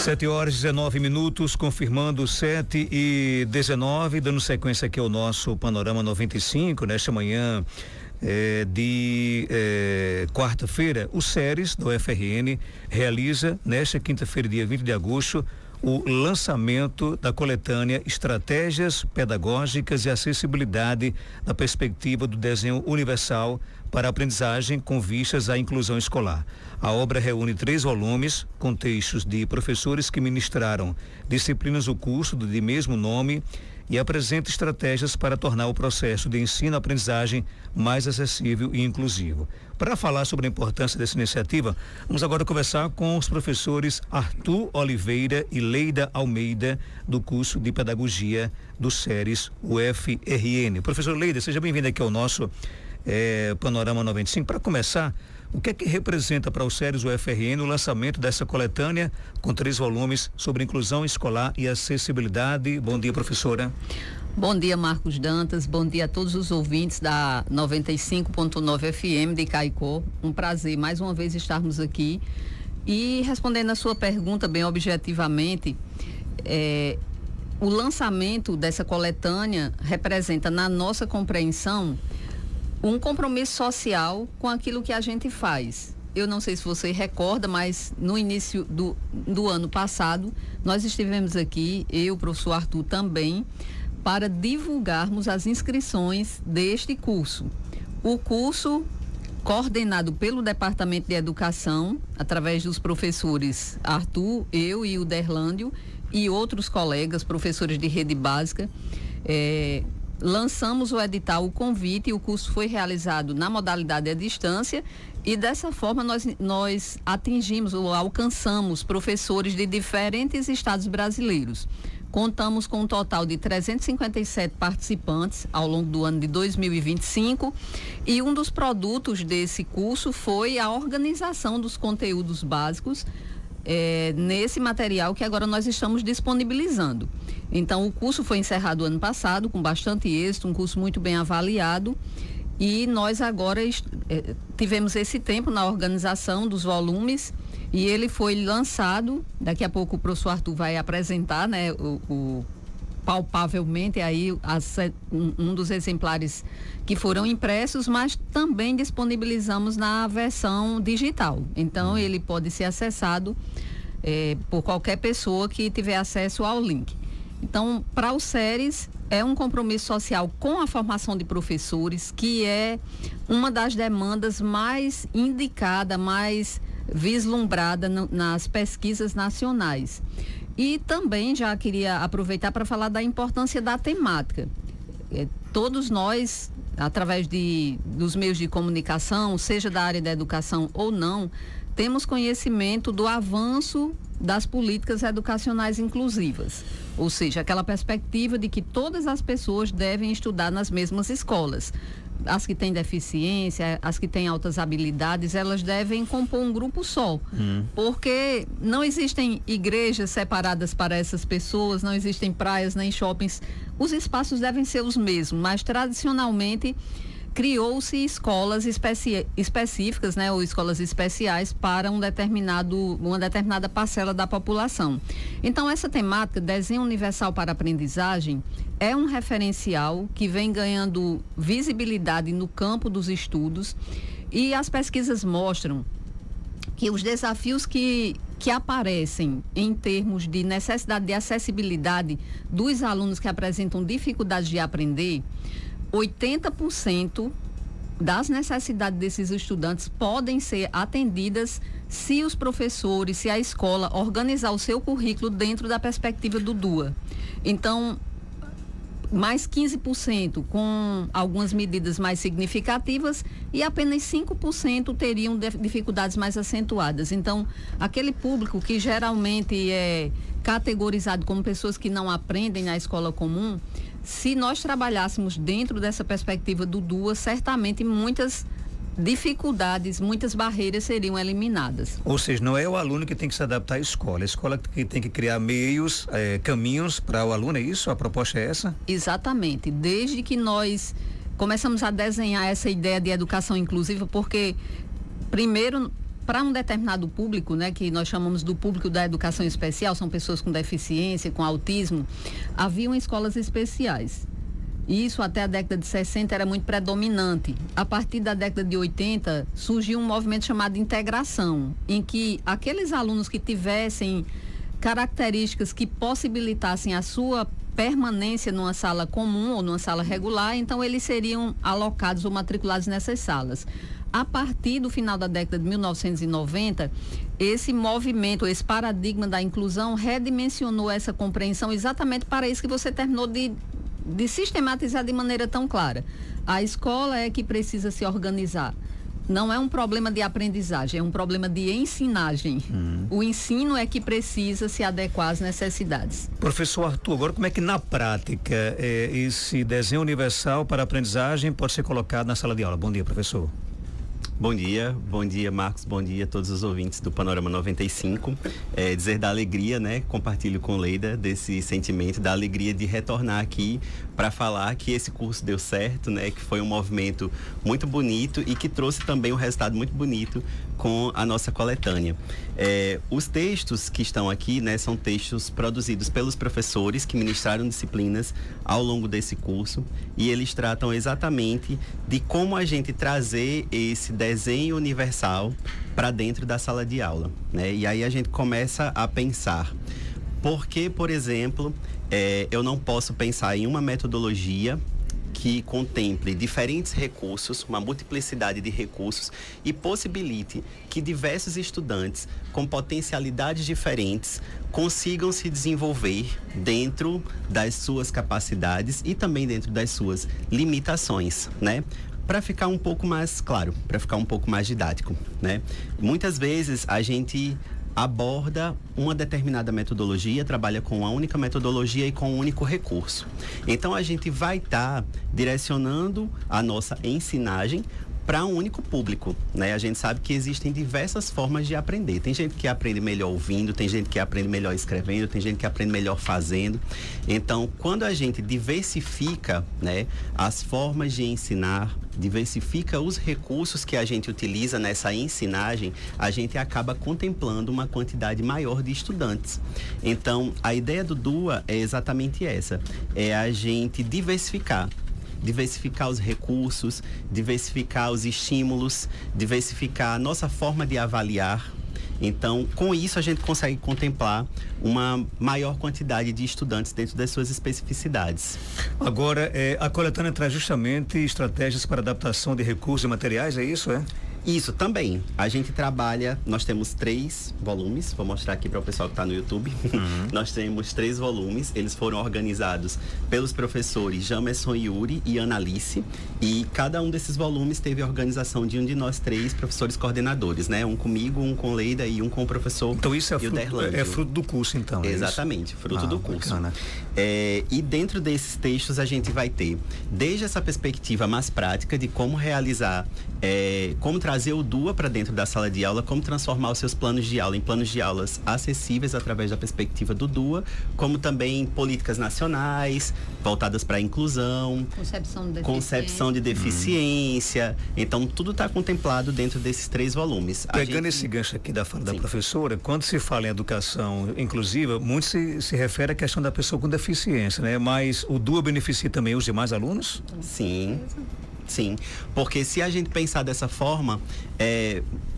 7h19, confirmando 7h19, dando sequência aqui ao nosso Panorama 95, nesta manhã de quarta-feira. O SERES do UFRN realiza, nesta quinta-feira, dia 20 de agosto, o lançamento da coletânea Estratégias Pedagógicas e Acessibilidade na Perspectiva do Desenho Universal para a Aprendizagem com vistas à inclusão escolar. A obra reúne 3 volumes com textos de professores que ministraram disciplinas do curso de mesmo nome e apresenta estratégias para tornar o processo de ensino-aprendizagem mais acessível e inclusivo. Para falar sobre a importância dessa iniciativa, vamos agora conversar com os professores Arthur Oliveira e Leida Almeida, do curso de Pedagogia do SERES UFRN. Professor Leida, seja bem-vinda aqui ao nosso Panorama 95. Para começar, o que é que representa para o SERES UFRN o lançamento dessa coletânea com 3 volumes sobre inclusão escolar e acessibilidade? Bom dia, professora. Bom dia, Marcos Dantas. Bom dia a todos os ouvintes da 95.9 FM de Caicó. Um prazer mais uma vez estarmos aqui. E respondendo a sua pergunta bem objetivamente, o lançamento dessa coletânea representa, na nossa compreensão, um compromisso social com aquilo que a gente faz. Eu não sei se você recorda, mas no início do ano passado, nós estivemos aqui, eu, o professor Arthur também, para divulgarmos as inscrições deste curso. O curso, coordenado pelo Departamento de Educação, através dos professores Arthur, eu e o Derlândio, e outros colegas, professores de rede básica, lançamos o edital, o convite, e o curso foi realizado na modalidade à distância, e dessa forma nós atingimos ou alcançamos professores de diferentes estados brasileiros. Contamos com um total de 357 participantes ao longo do ano de 2025, e um dos produtos desse curso foi a organização dos conteúdos básicos nesse material que agora nós estamos disponibilizando. Então, o curso foi encerrado ano passado com bastante êxito, um curso muito bem avaliado, e nós agora tivemos esse tempo na organização dos volumes, e ele foi lançado. Daqui a pouco o professor Arthur vai apresentar, né, palpavelmente aí um dos exemplares que foram impressos, mas também disponibilizamos na versão digital. Então, ele pode ser acessado por qualquer pessoa que tiver acesso ao link. Então, para o SERES, é um compromisso social com a formação de professores, que é uma das demandas mais indicada, mais vislumbrada nas pesquisas nacionais. E também já queria aproveitar para falar da importância da temática. Todos nós, através dos meios de comunicação, seja da área da educação ou não, temos conhecimento do avanço das políticas educacionais inclusivas, ou seja, aquela perspectiva de que todas as pessoas devem estudar nas mesmas escolas. As que têm deficiência, as que têm altas habilidades, elas devem compor um grupo só, porque não existem igrejas separadas para essas pessoas, não existem praias nem shoppings. Os espaços devem ser os mesmos, mas tradicionalmente criou-se escolas específicas, né, ou escolas especiais para uma determinada parcela da população. Então, essa temática, Desenho Universal para a Aprendizagem, é um referencial que vem ganhando visibilidade no campo dos estudos, e as pesquisas mostram que os desafios que aparecem em termos de necessidade de acessibilidade dos alunos que apresentam dificuldades de aprender, 80% das necessidades desses estudantes podem ser atendidas se os professores, se a escola organizar o seu currículo dentro da perspectiva do DUA. Então, mais 15% com algumas medidas mais significativas, e apenas 5% teriam dificuldades mais acentuadas. Então, aquele público que geralmente é categorizado como pessoas que não aprendem na escola comum, se nós trabalhássemos dentro dessa perspectiva do DUA, certamente muitas dificuldades, muitas barreiras seriam eliminadas. Ou seja, não é o aluno que tem que se adaptar à escola, a escola que tem que criar meios, caminhos para o aluno, é isso? A proposta é essa? Exatamente. Desde que nós começamos a desenhar essa ideia de educação inclusiva, porque primeiro, para um determinado público, né, que nós chamamos do público da educação especial, são pessoas com deficiência, com autismo, haviam escolas especiais. Isso até a década de 60 era muito predominante. A partir da década de 80 surgiu um movimento chamado integração, em que aqueles alunos que tivessem características que possibilitassem a sua permanência numa sala comum ou numa sala regular, então eles seriam alocados ou matriculados nessas salas. A partir do final da década de 1990, esse movimento, esse paradigma da inclusão redimensionou essa compreensão exatamente para isso que você terminou de sistematizar de maneira tão clara. A escola é que precisa se organizar. Não é um problema de aprendizagem, é um problema de ensinagem. O ensino é que precisa se adequar às necessidades. Professor Arthur, agora como é que na prática esse desenho universal para a aprendizagem pode ser colocado na sala de aula? Bom dia, professor. Bom dia Marcos, bom dia a todos os ouvintes do Panorama 95. Dizer da alegria, né? Compartilho com Leida desse sentimento, da alegria de retornar aqui para falar que esse curso deu certo, né? Que foi um movimento muito bonito e que trouxe também um resultado muito bonito com a nossa coletânea. Os textos que estão aqui, né? São textos produzidos pelos professores que ministraram disciplinas ao longo desse curso e eles tratam exatamente de como a gente trazer esse desenho universal para dentro da sala de aula, né? E aí a gente começa a pensar por que, por exemplo, eu não posso pensar em uma metodologia que contemple diferentes recursos, uma multiplicidade de recursos e possibilite que diversos estudantes com potencialidades diferentes consigam se desenvolver dentro das suas capacidades e também dentro das suas limitações, né? Para ficar um pouco mais claro, para ficar um pouco mais didático, né? Muitas vezes a gente aborda uma determinada metodologia, trabalha com uma única metodologia e com um único recurso. Então a gente vai estar direcionando a nossa ensinagem para um único público, né? A gente sabe que existem diversas formas de aprender. Tem gente que aprende melhor ouvindo, tem gente que aprende melhor escrevendo, tem gente que aprende melhor fazendo. Então, quando a gente diversifica, né, as formas de ensinar, diversifica os recursos que a gente utiliza nessa ensinagem, a gente acaba contemplando uma quantidade maior de estudantes. Então, a ideia do DUA é exatamente essa, é a gente diversificar os recursos, diversificar os estímulos, diversificar a nossa forma de avaliar. Então, com isso, a gente consegue contemplar uma maior quantidade de estudantes dentro das suas especificidades. Agora, a coletânea traz justamente estratégias para adaptação de recursos e materiais, é isso, Isso também. A gente trabalha, nós temos 3 volumes, vou mostrar aqui para o pessoal que está no YouTube. Nós temos 3 volumes, eles foram organizados pelos professores Jamerson Yuri e Analice, e cada um desses volumes teve a organização de um de nós 3 professores coordenadores, né? Um comigo, um com Leida e um com o professor. Então isso é fruto do curso, então? Exatamente, fruto do curso. Bacana. E dentro desses textos a gente vai ter, desde essa perspectiva mais prática de como realizar, como trazer o DUA para dentro da sala de aula, como transformar os seus planos de aula em planos de aulas acessíveis através da perspectiva do DUA, como também políticas nacionais voltadas para a inclusão, concepção de deficiência. Então, tudo está contemplado dentro desses 3 volumes. Pegando esse gancho aqui da fala da professora, quando se fala em educação inclusiva, muito se refere à questão da pessoa com deficiência, né? Mas o DUA beneficia também os demais alunos? Sim, porque se a gente pensar dessa forma,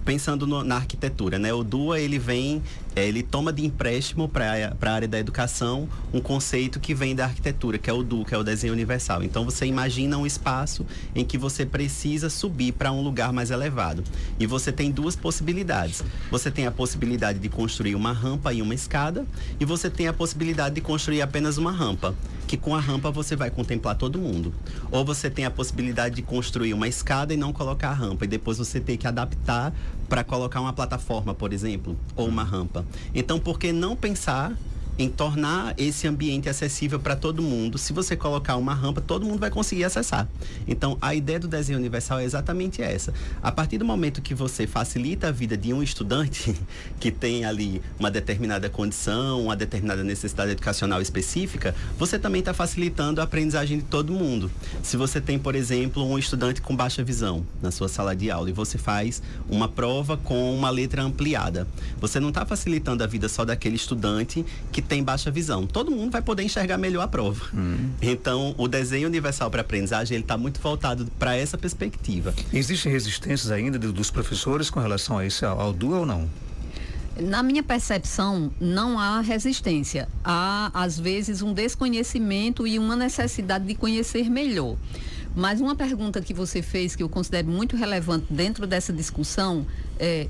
pensando na arquitetura, né? O DUA, ele toma de empréstimo para a área da educação um conceito que vem da arquitetura, que é o DU, que é o desenho universal. Então, você imagina um espaço em que você precisa subir para um lugar mais elevado. E você tem 2 possibilidades. Você tem a possibilidade de construir uma rampa e uma escada, e você tem a possibilidade de construir apenas uma rampa, que com a rampa você vai contemplar todo mundo. Ou você tem a possibilidade de construir uma escada e não colocar a rampa, e depois você tem que adaptar para colocar uma plataforma, por exemplo, ou uma rampa. Então, por que não pensar em tornar esse ambiente acessível para todo mundo. Se você colocar uma rampa, todo mundo vai conseguir acessar. Então, a ideia do desenho universal é exatamente essa. A partir do momento que você facilita a vida de um estudante que tem ali uma determinada condição, uma determinada necessidade educacional específica, você também está facilitando a aprendizagem de todo mundo. Se você tem, por exemplo, um estudante com baixa visão na sua sala de aula e você faz uma prova com uma letra ampliada, você não está facilitando a vida só daquele estudante que tem baixa visão. Todo mundo vai poder enxergar melhor a prova. Então, o desenho universal para aprendizagem, ele está muito voltado para essa perspectiva. Existem resistências ainda dos professores com relação a isso, ao DUA ou não? Na minha percepção, não há resistência. Há, às vezes, um desconhecimento e uma necessidade de conhecer melhor. Mas uma pergunta que você fez, que eu considero muito relevante dentro dessa discussão, é: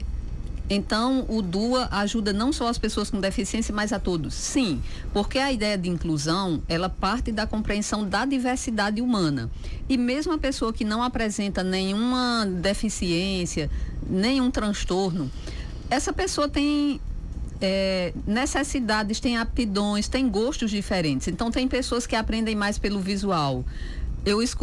então o DUA ajuda não só as pessoas com deficiência, mas a todos? Sim, porque a ideia de inclusão, ela parte da compreensão da diversidade humana. E mesmo a pessoa que não apresenta nenhuma deficiência, nenhum transtorno, essa pessoa tem necessidades, tem aptidões, tem gostos diferentes. Então, tem pessoas que aprendem mais pelo visual.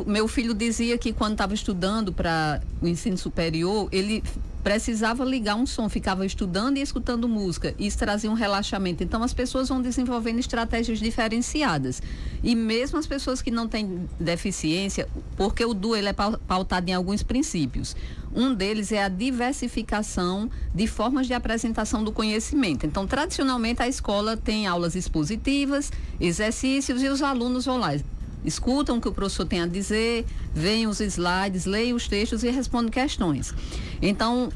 Meu filho dizia que quando estava estudando para o ensino superior, ele precisava ligar um som, ficava estudando e escutando música. Isso trazia um relaxamento. Então, as pessoas vão desenvolvendo estratégias diferenciadas. E mesmo as pessoas que não têm deficiência, porque o DUA ele é pautado em alguns princípios. Um deles é a diversificação de formas de apresentação do conhecimento. Então, tradicionalmente, a escola tem aulas expositivas, exercícios, e os alunos vão lá, escutam o que o professor tem a dizer, veem os slides, leem os textos e respondem questões. Então,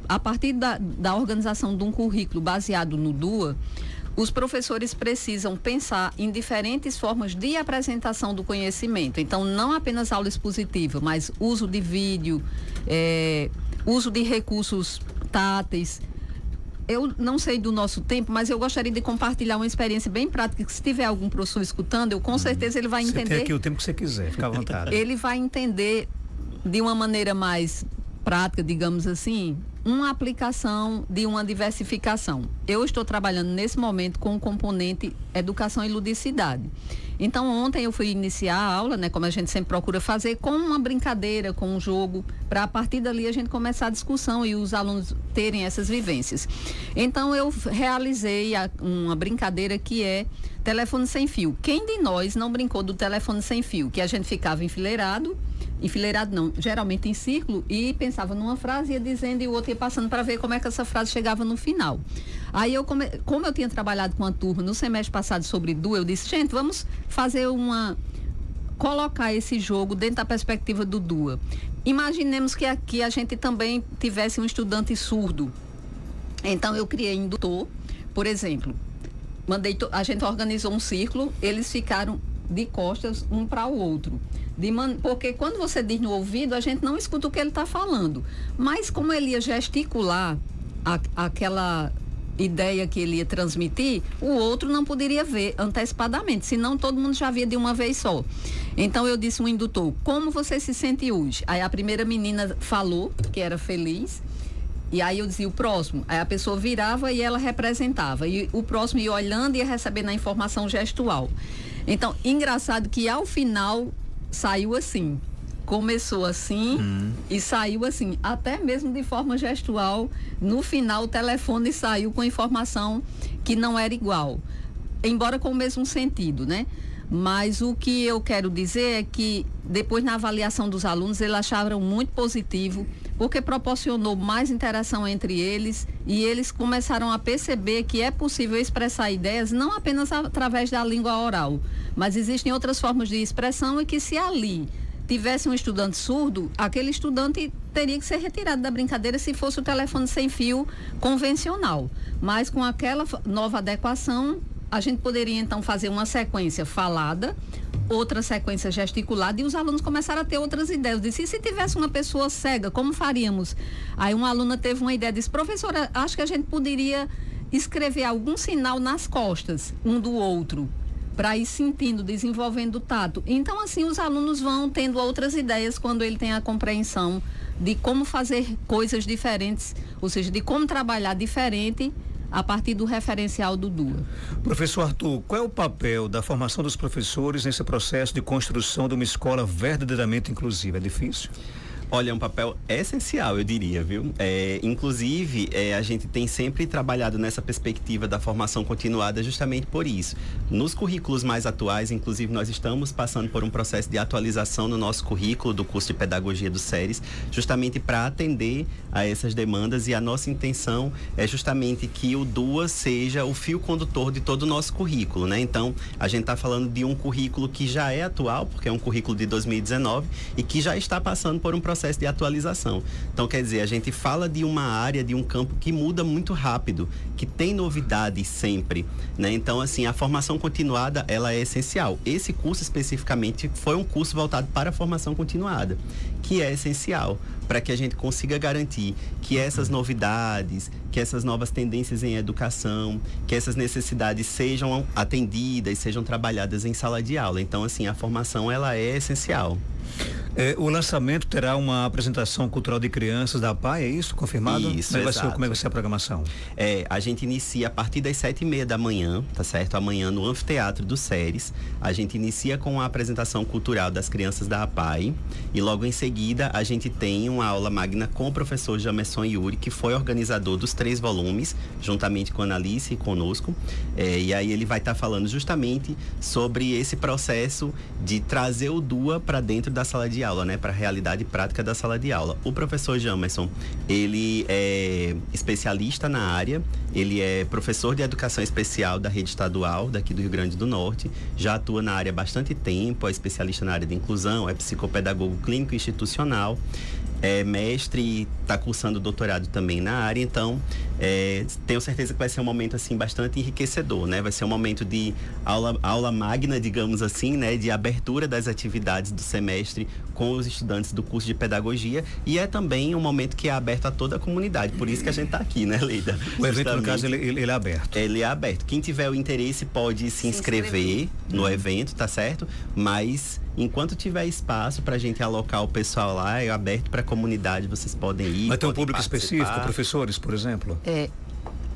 a partir da organização de um currículo baseado no DUA, os professores precisam pensar em diferentes formas de apresentação do conhecimento. Então, não apenas aula expositiva, mas uso de vídeo, uso de recursos táteis. Eu não sei do nosso tempo, mas eu gostaria de compartilhar uma experiência bem prática, que se tiver algum professor escutando, eu com certeza ele vai entender. Você tem aqui o tempo que você quiser, fica à vontade. Ele vai entender de uma maneira mais prática, digamos assim, uma aplicação de uma diversificação. Eu estou trabalhando nesse momento com o componente educação e ludicidade. Então, ontem eu fui iniciar a aula, né, como a gente sempre procura fazer, com uma brincadeira, com um jogo, para a partir dali a gente começar a discussão e os alunos terem essas vivências. Então, eu realizei uma brincadeira que é telefone sem fio. Quem de nós não brincou do telefone sem fio? Que a gente ficava enfileirado não, geralmente em círculo, e pensava numa frase, ia dizendo e o outro ia passando para ver como é que essa frase chegava no final. Aí como eu tinha trabalhado com a turma no semestre passado sobre DUA, eu disse, gente, vamos fazer colocar esse jogo dentro da perspectiva do DUA. Imaginemos que aqui a gente também tivesse um estudante surdo. Então eu criei indutor, por exemplo, a gente organizou um círculo, eles ficaram de costas um para o outro. Porque quando você diz no ouvido, a gente não escuta o que ele está falando. Mas como ele ia gesticular aquela ideia que ele ia transmitir, o outro não poderia ver antecipadamente, senão todo mundo já via de uma vez só. Então eu disse um indutor, como você se sente hoje? Aí a primeira menina falou que era feliz, e aí eu dizia o próximo. Aí a pessoa virava e ela representava. E o próximo ia olhando e ia recebendo a informação gestual. Então, engraçado que ao final saiu assim. Começou assim e saiu assim. Até mesmo de forma gestual. No final, o telefone saiu com informação que não era igual. Embora com o mesmo sentido, né? Mas o que eu quero dizer é que depois na avaliação dos alunos, eles acharam muito positivo, porque proporcionou mais interação entre eles e eles começaram a perceber que é possível expressar ideias não apenas através da língua oral, mas existem outras formas de expressão e que se ali tivesse um estudante surdo, aquele estudante teria que ser retirado da brincadeira se fosse o telefone sem fio convencional. Mas com aquela nova adequação, a gente poderia então fazer uma sequência falada, outra sequência gesticulada, e os alunos começaram a ter outras ideias. Eu disse, e se tivesse uma pessoa cega, como faríamos? Aí uma aluna teve uma ideia, disse, professora, acho que a gente poderia escrever algum sinal nas costas um do outro, para ir sentindo, desenvolvendo o tato. Então, assim, os alunos vão tendo outras ideias quando ele tem a compreensão de como fazer coisas diferentes, ou seja, de como trabalhar diferente a partir do referencial do DUA. Professor Arthur, qual é o papel da formação dos professores nesse processo de construção de uma escola verdadeiramente inclusiva? É difícil? Olha, é um papel essencial, eu diria, viu? Inclusive, a gente tem sempre trabalhado nessa perspectiva da formação continuada justamente por isso. Nos currículos mais atuais, inclusive, nós estamos passando por um processo de atualização no nosso currículo do curso de Pedagogia do SERES, justamente para atender a essas demandas, e a nossa intenção é justamente que o DUA seja o fio condutor de todo o nosso currículo, né? Então, a gente está falando de um currículo que já é atual, porque é um currículo de 2019 e que já está passando por um processo de atualização. Então, quer dizer, a gente fala de uma área, de um campo que muda muito rápido, que tem novidades sempre, né? Então, assim, a formação continuada, ela é essencial. Esse curso especificamente foi um curso voltado para a formação continuada, que é essencial para que a gente consiga garantir que essas novidades, que essas novas tendências em educação, que essas necessidades sejam atendidas, sejam trabalhadas em sala de aula. Então, assim, a formação, ela é essencial. O lançamento terá uma apresentação cultural de crianças da APAE, é isso? Confirmado? Isso, como é exato. Como é que vai ser a programação? A gente inicia a partir das 7h30 da manhã, tá certo? Amanhã no Anfiteatro do SERES. A gente inicia com a apresentação cultural das crianças da APAE e logo em seguida a gente tem uma aula magna com o professor Jamerson Yuri, que foi organizador dos 3 volumes, juntamente com a Analice e conosco. E aí ele vai estar falando justamente sobre esse processo de trazer o DUA para dentro da sala de aula, né, para a realidade prática da sala de aula. O professor Jamerson, ele é especialista na área, ele é professor de educação especial da rede estadual daqui do Rio Grande do Norte, já atua na área há bastante tempo, é especialista na área de inclusão, é psicopedagogo clínico institucional, é mestre e está cursando doutorado também na área. Então, tenho certeza que vai ser um momento assim bastante enriquecedor, né? Vai ser um momento de aula magna, digamos assim, né? De abertura das atividades do semestre com os estudantes do curso de pedagogia, e é também um momento que é aberto a toda a comunidade, por isso que a gente está aqui, né, Leida? O evento, no caso, ele é aberto. Ele é aberto. Quem tiver o interesse pode se inscrever no evento, tá certo? Mas enquanto tiver espaço para a gente alocar o pessoal lá, é aberto para a comunidade, vocês podem ir. Vai ter um público específico, professores, por exemplo?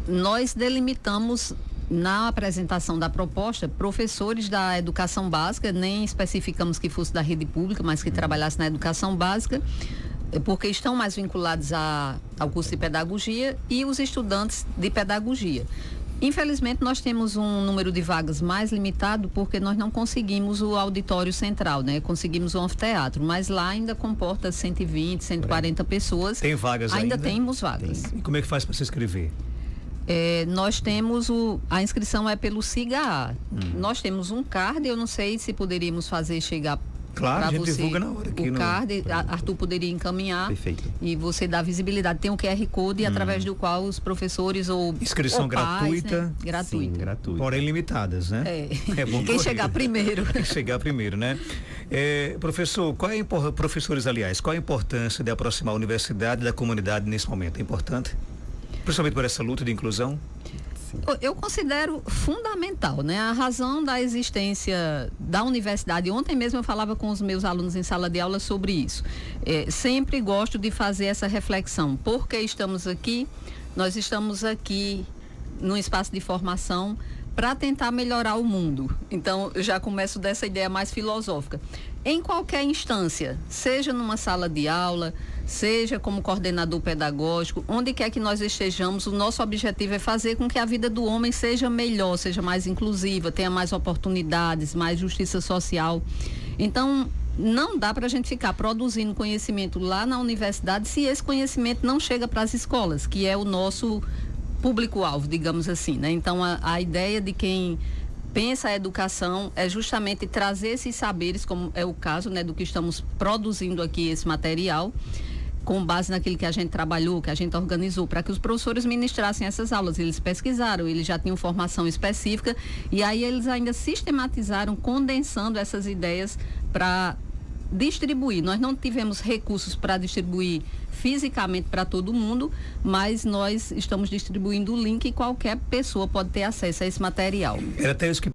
Nós delimitamos na apresentação da proposta professores da educação básica, nem especificamos que fosse da rede pública, mas que trabalhasse na educação básica, porque estão mais vinculados ao curso de pedagogia, e os estudantes de pedagogia. Infelizmente, nós temos um número de vagas mais limitado porque nós não conseguimos o auditório central, né? Conseguimos o anfiteatro, mas lá ainda comporta 120, 140 pessoas. Tem vagas ainda? Ainda temos vagas. E como é que faz para se inscrever? Nós temos a inscrição é pelo SIGA. Nós temos um card, eu não sei se poderíamos fazer chegar. Claro, a gente divulga na hora aqui. O card, Arthur poderia encaminhar. Perfeito. E você dá visibilidade. Tem um QR Code através do qual os professores ou inscrição gratuita. Né? Gratuita. Sim, gratuita. Porém limitadas, né? É bom. Quem chegar primeiro. Quem chegar primeiro, né? Professor, professores, aliás, qual a importância de aproximar a universidade da comunidade nesse momento? É importante? Principalmente por essa luta de inclusão? Eu considero fundamental, né? A razão da existência da universidade. Ontem mesmo eu falava com os meus alunos em sala de aula sobre isso. Sempre gosto de fazer essa reflexão. Por que estamos aqui? Nós estamos aqui num espaço de formação para tentar melhorar o mundo. Então, eu já começo dessa ideia mais filosófica. Em qualquer instância, seja numa sala de aula, seja como coordenador pedagógico, onde quer que nós estejamos, o nosso objetivo é fazer com que a vida do homem seja melhor, seja mais inclusiva, tenha mais oportunidades, mais justiça social. Então, não dá para a gente ficar produzindo conhecimento lá na universidade se esse conhecimento não chega para as escolas, que é o nosso público-alvo, digamos assim, né? Então, a ideia de quem pensa a educação é justamente trazer esses saberes, como é o caso, né, do que estamos produzindo aqui, esse material, com base naquilo que a gente trabalhou, que a gente organizou, para que os professores ministrassem essas aulas. Eles pesquisaram, eles já tinham formação específica, e aí eles ainda sistematizaram, condensando essas ideias para distribuir. Nós não tivemos recursos para distribuir fisicamente para todo mundo, mas nós estamos distribuindo o link e qualquer pessoa pode ter acesso a esse material. Era até isso que